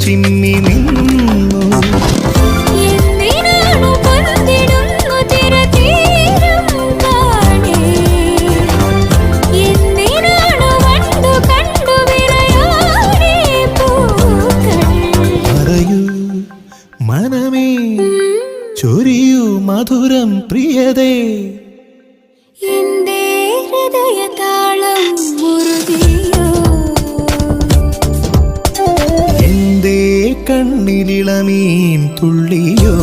ചിമ്മി നിന്നു. മനമേ ചൊരിയൂ മധുരം പ്രിയതേ, എന്റെ ഹൃദയതാളം മുറുകിയോ, എന്റെ കണ്ണിലിളമീൻ തുള്ളിയോ.